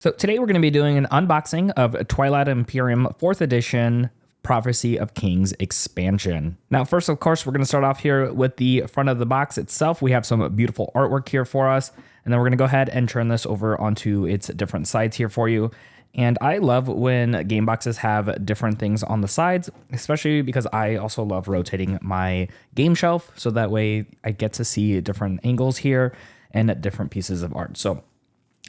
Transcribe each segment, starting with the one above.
So today we're going to be doing an unboxing of Twilight Imperium 4th edition Prophecy of Kings expansion. Now, first, of course, we're going to start off here with the front of the box itself. We have some beautiful artwork here for us, and then we're going to go ahead and turn this over onto its different sides here for you. And I love when game boxes have different things on the sides, especially because I also love rotating my game shelf, so that way I get to see different angles here and different pieces of art. So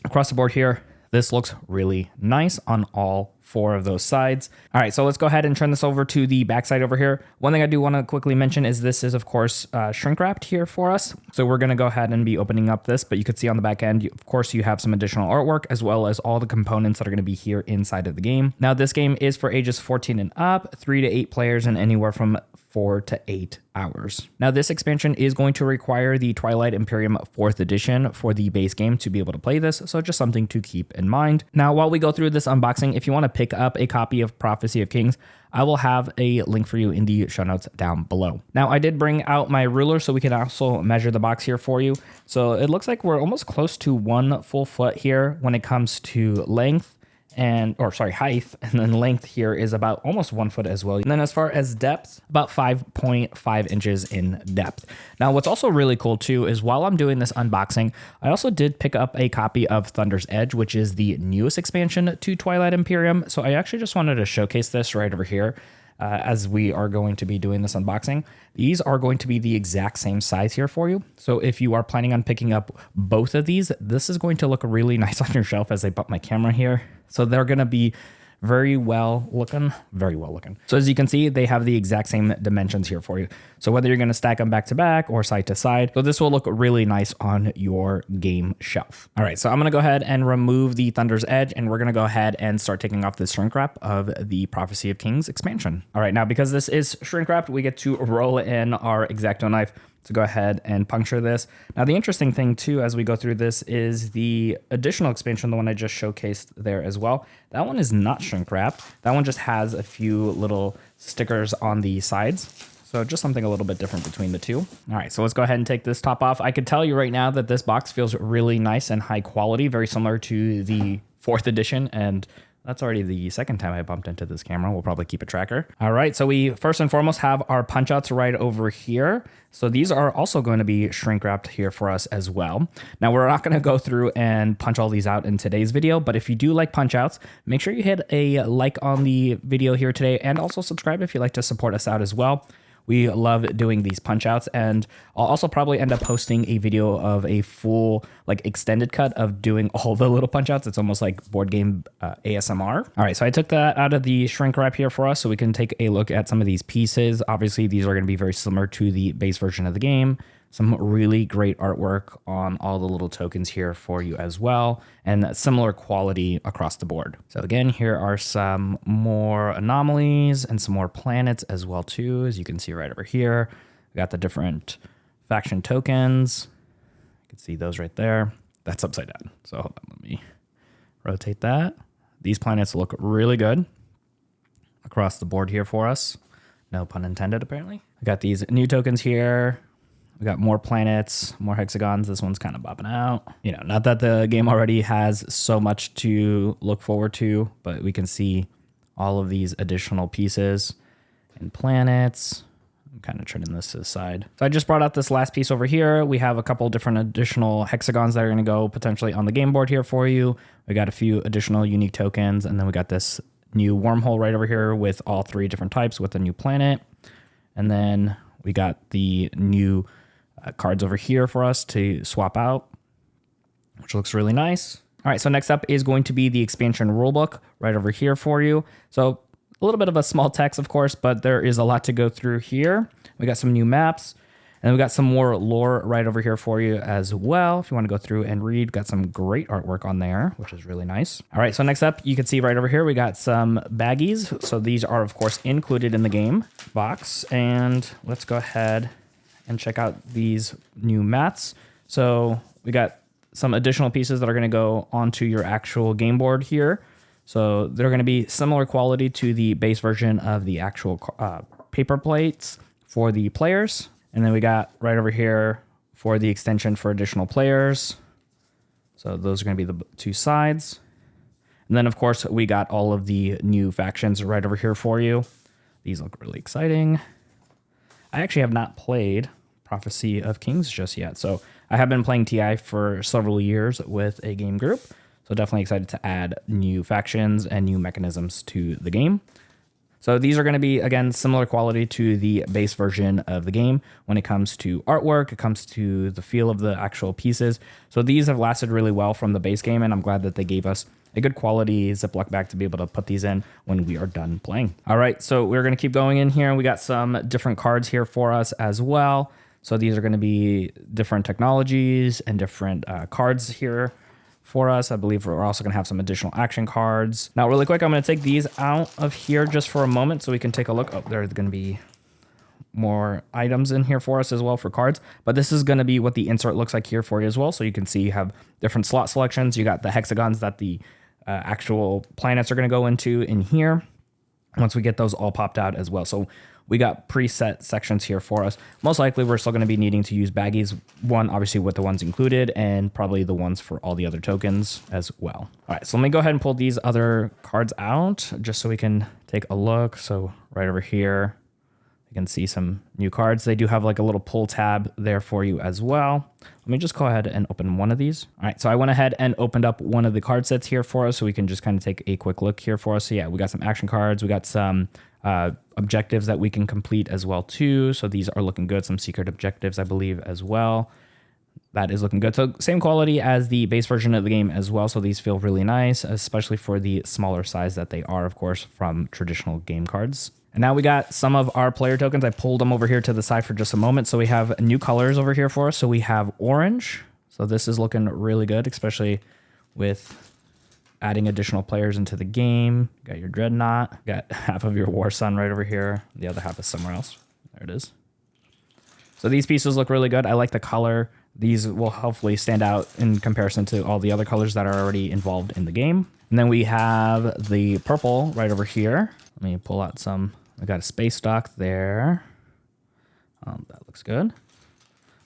across the board here, this looks really nice on all four of those sides. All right, so let's go ahead and turn this over to the back side over here. One thing I do want to quickly mention is this is, of course, shrink wrapped here for us. So we're going to go ahead and be opening up this, but you can see on the back end, of course, you have some additional artwork as well as all the components that are going to be here inside of the game. Now, this game is for ages 14 and up, 3 to 8 players, and anywhere from 4 to 8 hours. Now, this expansion is going to require the Twilight Imperium 4th edition for the base game to be able to play this, so just something to keep in mind. Now, while we go through this unboxing, if you want to pick up a copy of Prophecy of Kings, I will have a link for you in the show notes down below. Now, I did bring out my ruler so we can also measure the box here for you. So it looks like we're almost close to 1 full foot here when it comes to length. Height, and then length here is about almost 1 foot as well. And then as far as depth, about 5.5 inches in depth. Now, what's also really cool too is while I'm doing this unboxing, I also did pick up a copy of Thunder's Edge, which is the newest expansion to Twilight Imperium. So I actually just wanted to showcase this right over here. As we are going to be doing this unboxing. These are going to be the exact same size here for you. So if you are planning on picking up both of these, this is going to look really nice on your shelf as I put my camera here. So they're going to be very well looking. So as you can see, they have the exact same dimensions here for you. So whether you're going to stack them back to back or side to side, so this will look really nice on your game shelf. All right, so I'm going to go ahead and remove the Thunder's Edge, and we're going to go ahead and start taking off this shrink wrap of the Prophecy of Kings expansion. All right, now because this is shrink wrapped, we get to roll in our X-Acto knife to go ahead and puncture this. Now, the interesting thing too, as we go through this, is the additional expansion, the one I just showcased there as well. That one is not shrink wrapped. That one just has a few little stickers on the sides. So just something a little bit different between the two. All right, so let's go ahead and take this top off. I can tell you right now that this box feels really nice and high quality, very similar to the 4th edition, and that's already the second time I bumped into this camera. We'll probably keep a tracker. All right, so we first and foremost have our punch outs right over here. So these are also going to be shrink wrapped here for us as well. Now, we're not going to go through and punch all these out in today's video, but if you do like punch outs, make sure you hit a like on the video here today and also subscribe if you'd like to support us out as well. We love doing these punch outs, and I'll also probably end up posting a video of a full extended cut of doing all the little punch outs. It's almost like board game ASMR. All right, so I took that out of the shrink wrap here for us so we can take a look at some of these pieces. Obviously, these are going to be very similar to the base version of the game. Some really great artwork on all the little tokens here for you as well, and similar quality across the board. So again, here are some more anomalies and some more planets as well too, as you can see right over here. We got the different faction tokens. You can see those right there. That's upside down. So hold on, let me rotate that. These planets look really good across the board here for us. No pun intended, apparently. I got these new tokens here. We got more planets, more hexagons. This one's kind of bopping out. You know, not that the game already has so much to look forward to, but we can see all of these additional pieces and planets. I'm kind of turning this to the side. So I just brought out this last piece over here. We have a couple different additional hexagons that are going to go potentially on the game board here for you. We got a few additional unique tokens, and then we got this new wormhole right over here with all 3 different types with a new planet. And then we got the new cards over here for us to swap out, which looks really nice. All right, so next up is going to be the expansion rulebook right over here for you. So a little bit of a small text, of course, but there is a lot to go through here. We got some new maps, and we got some more lore right over here for you as well. If you want to go through and read, got some great artwork on there, which is really nice. All right, so next up, you can see right over here, we got some baggies. So these are, of course, included in the game box. And let's go ahead and check out these new mats. So we got some additional pieces that are going to go onto your actual game board here. So they're going to be similar quality to the base version of the actual paper plates for the players. And then we got right over here for the extension for additional players. So those are going to be the 2 sides. And then, of course, we got all of the new factions right over here for you. These look really exciting. I actually have not played Prophecy of Kings just yet. So I have been playing TI for several years with a game group. So definitely excited to add new factions and new mechanisms to the game. So these are going to be, again, similar quality to the base version of the game when it comes to artwork, it comes to the feel of the actual pieces. So these have lasted really well from the base game, and I'm glad that they gave us a good quality Ziploc bag to be able to put these in when we are done playing. All right, so we're going to keep going in here, and we got some different cards here for us as well. So these are going to be different technologies and different cards here for us. I believe we're also going to have some additional action cards. Now, really quick, I'm going to take these out of here just for a moment so we can take a look. Oh, there's going to be more items in here for us as well for cards. But this is going to be what the insert looks like here for you as well. So you can see you have different slot selections. You got the hexagons that the actual planets are going to go into in here once we get those all popped out as well. So we got preset sections here for us. Most likely, we're still going to be needing to use baggies. One, obviously, with the ones included, and probably the ones for all the other tokens as well. All right, so let me go ahead and pull these other cards out just so we can take a look. So right over here, you can see some new cards. They do have like a little pull tab there for you as well. Let me just go ahead and open one of these. All right, so I went ahead and opened up one of the card sets here for us so we can just kind of take a quick look here for us. So yeah, we got some action cards. We got some objectives that we can complete as well too. So these are looking good. Some secret objectives, I believe, as well. That is looking good. So same quality as the base version of the game as well. So these feel really nice, especially for the smaller size that they are, of course, from traditional game cards. And now we got some of our player tokens. I pulled them over here to the side for just a moment. So we have new colors over here for us. So we have orange. So this is looking really good, especially with adding additional players into the game. Got your Dreadnought. Got half of your War Sun right over here. The other half is somewhere else. There it is. So these pieces look really good. I like the color. These will hopefully stand out in comparison to all the other colors that are already involved in the game. And then we have the purple right over here. Let me pull out some. I got a space dock there. That looks good.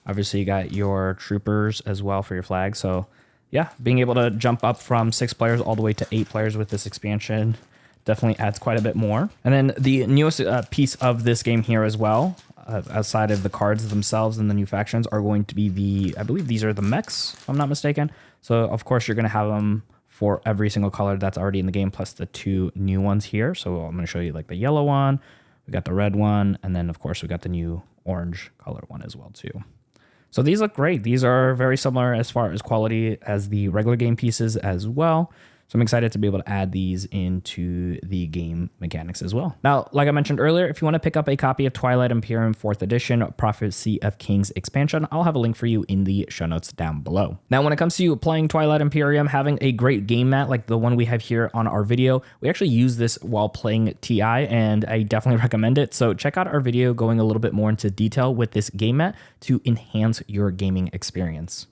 Obviously, you got your troopers as well for your flag. So yeah, being able to jump up from 6 players all the way to 8 players with this expansion definitely adds quite a bit more. And then the newest piece of this game here as well, outside of the cards themselves and the new factions, are going to be I believe these are the mechs, if I'm not mistaken. So of course, you're going to have them for every single color that's already in the game, plus the 2 new ones here. So I'm going to show you like the yellow one, we got the red one, and then of course we got the new orange color one as well too. So these look great. These are very similar as far as quality as the regular game pieces as well. So I'm excited to be able to add these into the game mechanics as well. Now, like I mentioned earlier, if you want to pick up a copy of Twilight Imperium 4th Edition Prophecy of Kings expansion, I'll have a link for you in the show notes down below. Now, when it comes to playing Twilight Imperium, having a great game mat like the one we have here on our video, we actually use this while playing TI, and I definitely recommend it. So check out our video going a little bit more into detail with this game mat to enhance your gaming experience.